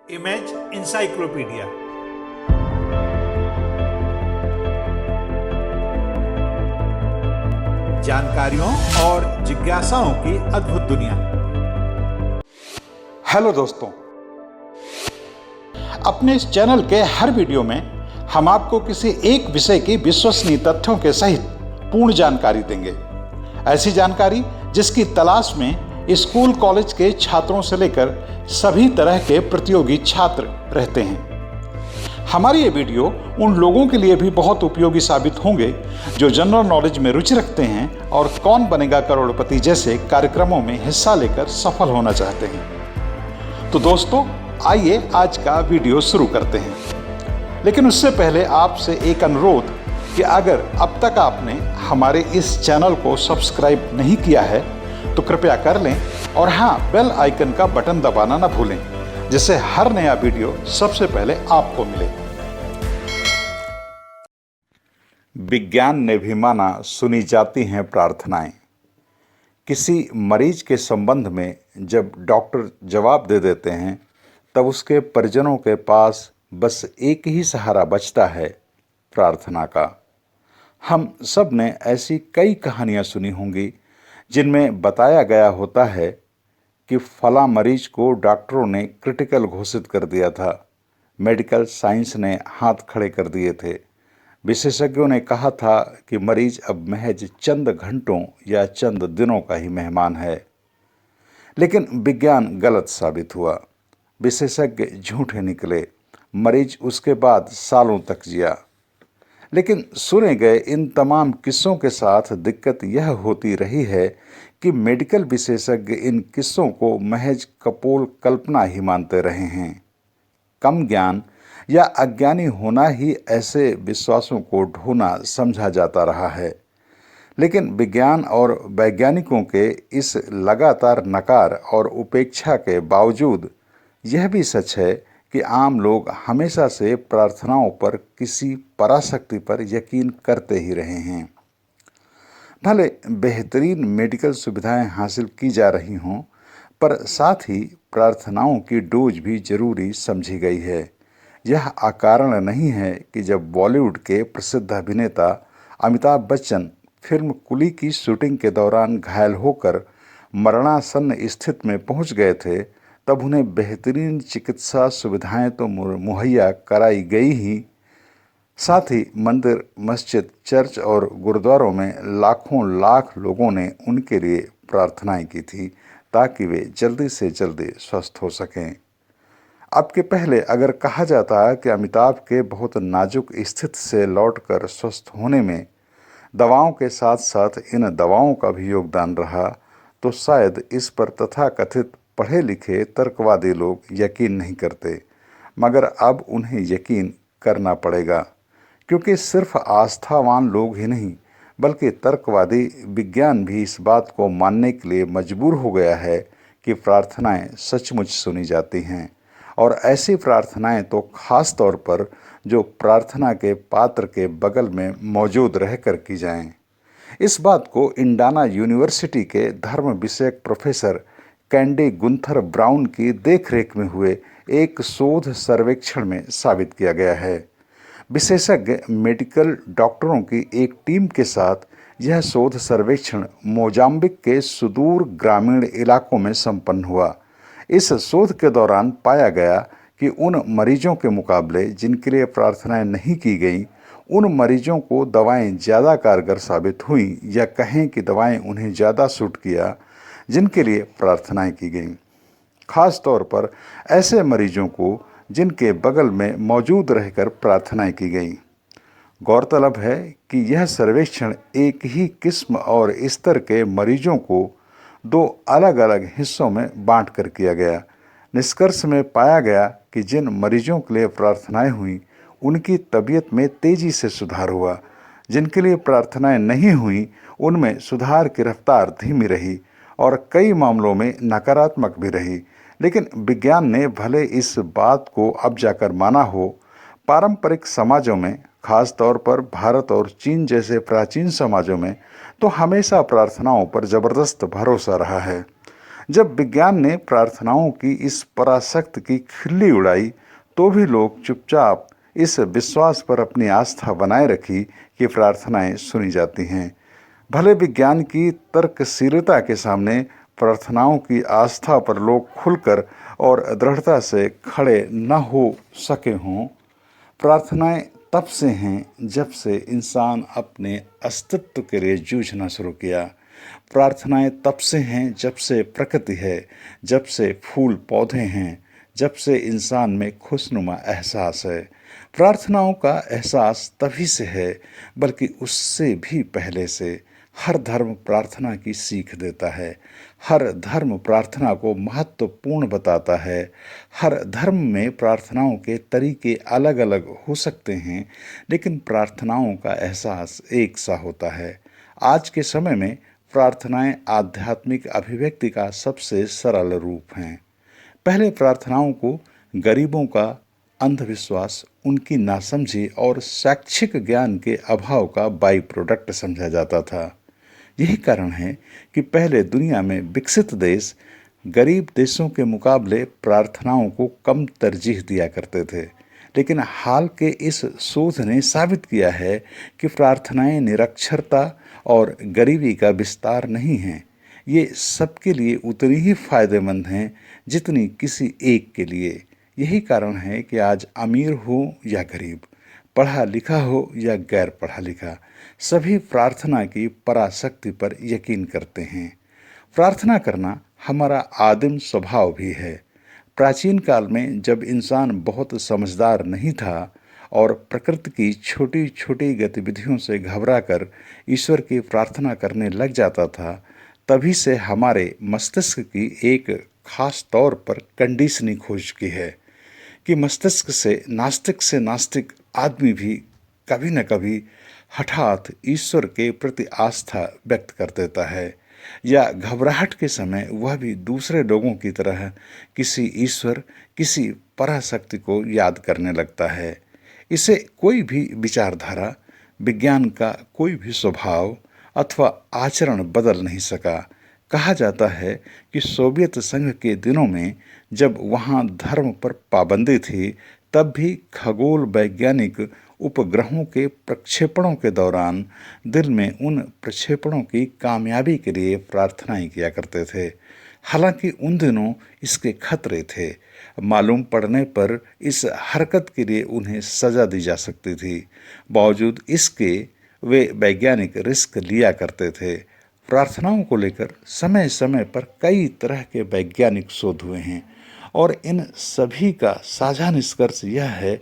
Image encyclopedia. जानकारियों और जिज्ञासाओं की अद्भुत दुनिया। हेलो दोस्तों, अपने इस चैनल के हर वीडियो में हम आपको किसी एक विषय की विश्वसनीय तथ्यों के सहित पूर्ण जानकारी देंगे। ऐसी जानकारी जिसकी तलाश में स्कूल कॉलेज के छात्रों से लेकर सभी तरह के प्रतियोगी छात्र रहते हैं। हमारी ये वीडियो उन लोगों के लिए भी बहुत उपयोगी साबित होंगे जो जनरल नॉलेज में रुचि रखते हैं और कौन बनेगा करोड़पति जैसे कार्यक्रमों में हिस्सा लेकर सफल होना चाहते हैं। तो दोस्तों, आइए आज का वीडियो शुरू करते हैं। लेकिन उससे पहले आपसे एक अनुरोध कि अगर अब तक आपने हमारे इस चैनल को सब्सक्राइब नहीं किया है तो कृपया कर लें और हाँ, बेल आइकन का बटन दबाना ना भूलें, जिससे हर नया वीडियो सबसे पहले आपको मिले। विज्ञान ने भी माना सुनी जाती हैं प्रार्थनाएं। किसी मरीज के संबंध में जब डॉक्टर जवाब दे देते हैं तब उसके परिजनों के पास बस एक ही सहारा बचता है, प्रार्थना का। हम सब ने ऐसी कई कहानियां सुनी होंगी जिनमें बताया गया होता है कि फला मरीज को डॉक्टरों ने क्रिटिकल घोषित कर दिया था, मेडिकल साइंस ने हाथ खड़े कर दिए थे, विशेषज्ञों ने कहा था कि मरीज अब महज चंद घंटों या चंद दिनों का ही मेहमान है। लेकिन विज्ञान गलत साबित हुआ, विशेषज्ञ झूठे निकले, मरीज उसके बाद सालों तक जिया। लेकिन सुने गए इन तमाम किस्सों के साथ दिक्कत यह होती रही है कि मेडिकल विशेषज्ञ इन किस्सों को महज कपोल कल्पना ही मानते रहे हैं। कम ज्ञान या अज्ञानी होना ही ऐसे विश्वासों को ढोना समझा जाता रहा है। लेकिन विज्ञान और वैज्ञानिकों के इस लगातार नकार और उपेक्षा के बावजूद यह भी सच है कि आम लोग हमेशा से प्रार्थनाओं पर किसी पराशक्ति पर यकीन करते ही रहे हैं। भले बेहतरीन मेडिकल सुविधाएं हासिल की जा रही हों, पर साथ ही प्रार्थनाओं की डोज भी जरूरी समझी गई है। यह अकारण नहीं है कि जब बॉलीवुड के प्रसिद्ध अभिनेता अमिताभ बच्चन फिल्म कुली की शूटिंग के दौरान घायल होकर मरणासन्न स्थिति में पहुंच गए थे, तब उन्हें बेहतरीन चिकित्सा सुविधाएं तो मुहैया कराई गई ही, साथ ही मंदिर, मस्जिद, चर्च और गुरुद्वारों में लाखों लाख लोगों ने उनके लिए प्रार्थनाएं की थी ताकि वे जल्दी से जल्दी स्वस्थ हो सकें। अब के पहले अगर कहा जाता कि अमिताभ के बहुत नाजुक स्थिति से लौटकर स्वस्थ होने में दवाओं के साथ साथ इन दवाओं का भी योगदान रहा, तो शायद इस पर तथाकथित पढ़े लिखे तर्कवादी लोग यकीन नहीं करते। मगर अब उन्हें यकीन करना पड़ेगा, क्योंकि सिर्फ आस्थावान लोग ही नहीं बल्कि तर्कवादी विज्ञान भी इस बात को मानने के लिए मजबूर हो गया है कि प्रार्थनाएं सचमुच सुनी जाती हैं, और ऐसी प्रार्थनाएं तो खास तौर पर जो प्रार्थना के पात्र के बगल में मौजूद रहकर की जाएं। इस बात को इंडियाना यूनिवर्सिटी के धर्म विषयक प्रोफेसर कैंडी गुंथर ब्राउन की देखरेख में हुए एक शोध सर्वेक्षण में साबित किया गया है। विशेषज्ञ मेडिकल डॉक्टरों की एक टीम के साथ यह शोध सर्वेक्षण मोजाम्बिक के सुदूर ग्रामीण इलाकों में संपन्न हुआ। इस शोध के दौरान पाया गया कि उन मरीजों के मुकाबले जिनके लिए प्रार्थनाएं नहीं की गईं, उन मरीजों को दवाएं ज़्यादा कारगर साबित हुईं, या कहें कि दवाएं उन्हें ज़्यादा सूट किया जिनके लिए प्रार्थनाएं की गईं। खास तौर पर ऐसे मरीजों को जिनके बगल में मौजूद रहकर प्रार्थनाएं की गईं। गौरतलब है कि यह सर्वेक्षण एक ही किस्म और स्तर के मरीजों को दो अलग अलग हिस्सों में बांट कर किया गया। निष्कर्ष में पाया गया कि जिन मरीजों के लिए प्रार्थनाएं हुई उनकी तबीयत में तेजी से सुधार हुआ, जिनके लिए प्रार्थनाएं नहीं हुई उनमें सुधार की रफ्तार धीमी रही और कई मामलों में नकारात्मक भी रही। लेकिन विज्ञान ने भले इस बात को अब जाकर माना हो, पारंपरिक समाजों में, खास तौर पर भारत और चीन जैसे प्राचीन समाजों में तो हमेशा प्रार्थनाओं पर जबरदस्त भरोसा रहा है। जब विज्ञान ने प्रार्थनाओं की इस पराशक्ति की खिल्ली उड़ाई तो भी लोग चुपचाप इस विश्वास पर अपनी आस्था बनाए रखी कि प्रार्थनाएं सुनी जाती हैं। भले विज्ञान की तर्कशीलता के सामने प्रार्थनाओं की आस्था पर लोग खुलकर और दृढ़ता से खड़े न हो सके हों। प्रार्थनाएं तब से हैं जब से इंसान अपने अस्तित्व के लिए जूझना शुरू किया। प्रार्थनाएं तब से हैं जब से प्रकृति है, जब से फूल पौधे हैं, जब से इंसान में खुशनुमा एहसास है। प्रार्थनाओं का एहसास तभी से है, बल्कि उससे भी पहले से। हर धर्म प्रार्थना की सीख देता है। हर धर्म प्रार्थना को महत्वपूर्ण बताता है। हर धर्म में प्रार्थनाओं के तरीके अलग अलग हो सकते हैं, लेकिन प्रार्थनाओं का एहसास एक सा होता है। आज के समय में प्रार्थनाएं आध्यात्मिक अभिव्यक्ति का सबसे सरल रूप हैं। पहले प्रार्थनाओं को गरीबों का अंधविश्वास, उनकी नासमझी और शैक्षिक ज्ञान के अभाव का बाई प्रोडक्ट समझा जाता था। यही कारण है कि पहले दुनिया में विकसित देश गरीब देशों के मुकाबले प्रार्थनाओं को कम तरजीह दिया करते थे। लेकिन हाल के इस शोध ने साबित किया है कि प्रार्थनाएं निरक्षरता और गरीबी का विस्तार नहीं हैं। ये सबके लिए उतनी ही फायदेमंद हैं जितनी किसी एक के लिए। यही कारण है कि आज अमीर हो या गरीब, पढ़ा लिखा हो या गैर पढ़ा लिखा, सभी प्रार्थना की पराशक्ति पर यकीन करते हैं। प्रार्थना करना हमारा आदिम स्वभाव भी है। प्राचीन काल में जब इंसान बहुत समझदार नहीं था और प्रकृति की छोटी छोटी गतिविधियों से घबराकर ईश्वर की प्रार्थना करने लग जाता था, तभी से हमारे मस्तिष्क की एक खास तौर पर कंडीशनिंग हो चुकी है कि मस्तिष्क से नास्तिक आदमी भी कभी न कभी हठात ईश्वर के प्रति आस्था व्यक्त कर देता है, या घबराहट के समय वह भी दूसरे लोगों की तरह किसी ईश्वर, किसी पराशक्ति को याद करने लगता है। इसे कोई भी विचारधारा, विज्ञान का कोई भी स्वभाव अथवा आचरण बदल नहीं सका। कहा जाता है कि सोवियत संघ के दिनों में जब वहाँ धर्म पर पाबंदी थी, तब भी खगोल वैज्ञानिक उपग्रहों के प्रक्षेपणों के दौरान दिल में उन प्रक्षेपणों की कामयाबी के लिए प्रार्थनाएं किया करते थे। हालांकि उन दिनों इसके खतरे थे। मालूम पड़ने पर इस हरकत के लिए उन्हें सजा दी जा सकती थी। बावजूद इसके वे वैज्ञानिक रिस्क लिया करते थे। प्रार्थनाओं को लेकर समय समय पर कई तरह के वैज्ञानिक शोध हुए हैं और इन सभी का साझा निष्कर्ष यह है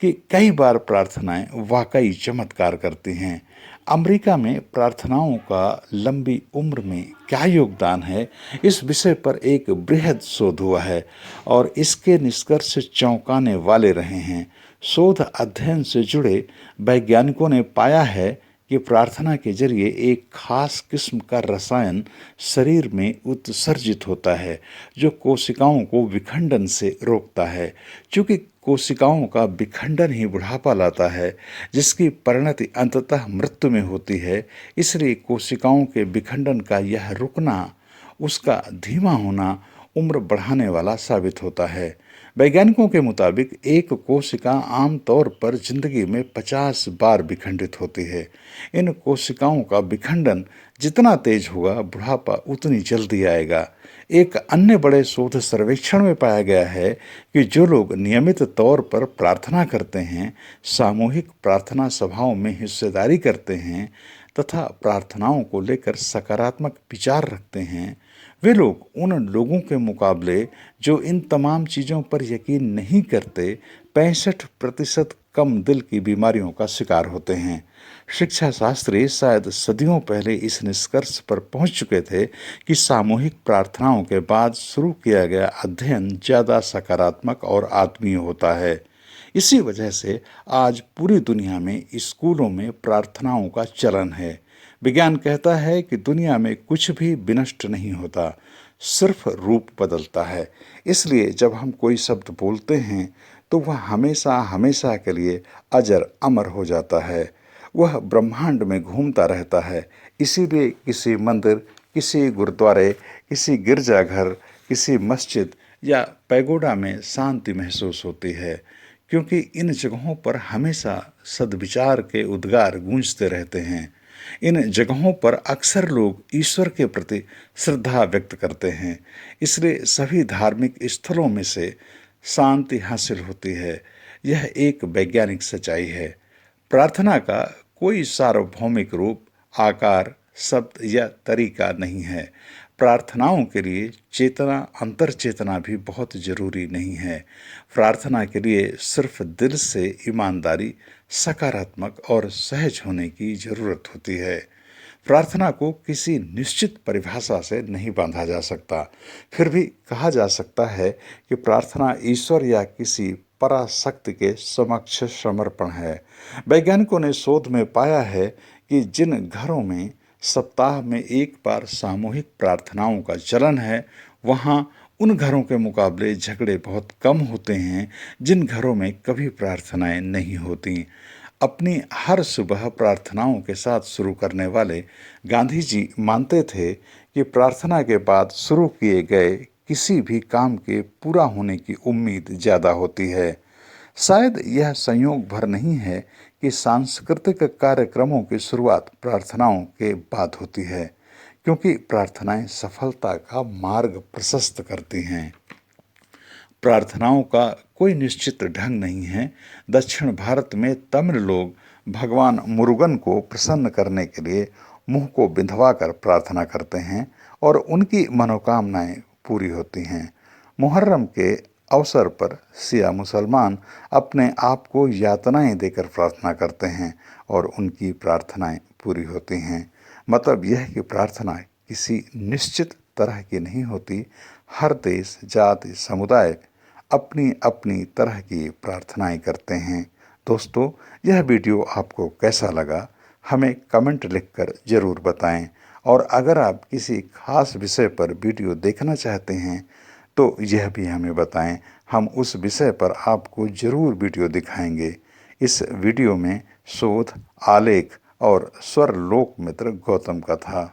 कि कई बार प्रार्थनाएं वाकई चमत्कार करती हैं। अमेरिका में प्रार्थनाओं का लंबी उम्र में क्या योगदान है, इस विषय पर एक बृहद शोध हुआ है और इसके निष्कर्ष चौंकाने वाले रहे हैं। शोध अध्ययन से जुड़े वैज्ञानिकों ने पाया है कि प्रार्थना के जरिए एक खास किस्म का रसायन शरीर में उत्सर्जित होता है जो कोशिकाओं को विखंडन से रोकता है। चूँकि कोशिकाओं का विखंडन ही बुढ़ापा लाता है, जिसकी परिणति अंततः मृत्यु में होती है, इसलिए कोशिकाओं के विखंडन का यह रुकना, उसका धीमा होना उम्र बढ़ाने वाला साबित होता है। वैज्ञानिकों के मुताबिक एक कोशिका आमतौर पर जिंदगी में 50 बार विखंडित होती है। इन कोशिकाओं का विखंडन जितना तेज होगा, बुढ़ापा उतनी जल्दी आएगा। एक अन्य बड़े शोध सर्वेक्षण में पाया गया है कि जो लोग नियमित तौर पर प्रार्थना करते हैं, सामूहिक प्रार्थना सभाओं में हिस्सेदारी करते हैं तथा प्रार्थनाओं को लेकर सकारात्मक विचार रखते हैं, वे लोग उन लोगों के मुकाबले जो इन तमाम चीज़ों पर यकीन नहीं करते, 65% कम दिल की बीमारियों का शिकार होते हैं। शिक्षा शास्त्री शायद सदियों पहले इस निष्कर्ष पर पहुंच चुके थे कि सामूहिक प्रार्थनाओं के बाद शुरू किया गया अध्ययन ज़्यादा सकारात्मक और आत्मीय होता है। इसी वजह से आज पूरी दुनिया में स्कूलों में प्रार्थनाओं का चलन है। विज्ञान कहता है कि दुनिया में कुछ भी विनष्ट नहीं होता, सिर्फ रूप बदलता है। इसलिए जब हम कोई शब्द बोलते हैं तो वह हमेशा हमेशा के लिए अजर अमर हो जाता है। वह ब्रह्मांड में घूमता रहता है। इसीलिए किसी मंदिर, किसी गुरुद्वारे, किसी गिरजाघर, किसी मस्जिद या पैगोडा में शांति महसूस होती है, क्योंकि इन जगहों पर हमेशा सद्विचार के उद्गार गूंजते रहते हैं। इन जगहों पर अक्सर लोग ईश्वर के प्रति श्रद्धा व्यक्त करते हैं, इसलिए सभी धार्मिक स्थलों में से शांति हासिल होती है। यह एक वैज्ञानिक सच्चाई है। प्रार्थना का कोई सार्वभौमिक रूप, आकार, शब्द या तरीका नहीं है। प्रार्थनाओं के लिए चेतना, अंतर चेतना भी बहुत जरूरी नहीं है। प्रार्थना के लिए सिर्फ दिल से ईमानदारी, सकारात्मक और सहज होने की जरूरत होती है। प्रार्थना को किसी निश्चित परिभाषा से नहीं बांधा जा सकता। फिर भी कहा जा सकता है कि प्रार्थना ईश्वर या किसी पराशक्ति के समक्ष समर्पण है। वैज्ञानिकों ने शोध में पाया है कि जिन घरों में सप्ताह में एक बार सामूहिक प्रार्थनाओं का चलन है, वहाँ उन घरों के मुकाबले झगड़े बहुत कम होते हैं जिन घरों में कभी प्रार्थनाएं नहीं होती। अपनी हर सुबह प्रार्थनाओं के साथ शुरू करने वाले गांधी जी मानते थे कि प्रार्थना के बाद शुरू किए गए किसी भी काम के पूरा होने की उम्मीद ज़्यादा होती है। शायद यह संयोग भर नहीं है कि सांस्कृतिक कार्यक्रमों की शुरुआत प्रार्थनाओं के बाद होती है, क्योंकि प्रार्थनाएं सफलता का मार्ग प्रशस्त करती हैं। प्रार्थनाओं का कोई निश्चित ढंग नहीं है। दक्षिण भारत में तमिल लोग भगवान मुरुगन को प्रसन्न करने के लिए मुंह को बिंधवा कर प्रार्थना करते हैं और उनकी मनोकामनाएं पूरी होती हैं। मुहर्रम के अवसर पर शिया मुसलमान अपने आप को यातनाएं देकर प्रार्थना करते हैं और उनकी प्रार्थनाएं पूरी होती हैं। मतलब यह कि प्रार्थना किसी निश्चित तरह की नहीं होती। हर देश, जाति, समुदाय अपनी अपनी तरह की प्रार्थनाएं करते हैं। दोस्तों, यह वीडियो आपको कैसा लगा, हमें कमेंट लिखकर ज़रूर बताएं। और अगर आप किसी खास विषय पर वीडियो देखना चाहते हैं तो यह भी हमें बताएं। हम उस विषय पर आपको ज़रूर वीडियो दिखाएंगे। इस वीडियो में शोध, आलेख और स्वर लोक मित्र गौतम का था।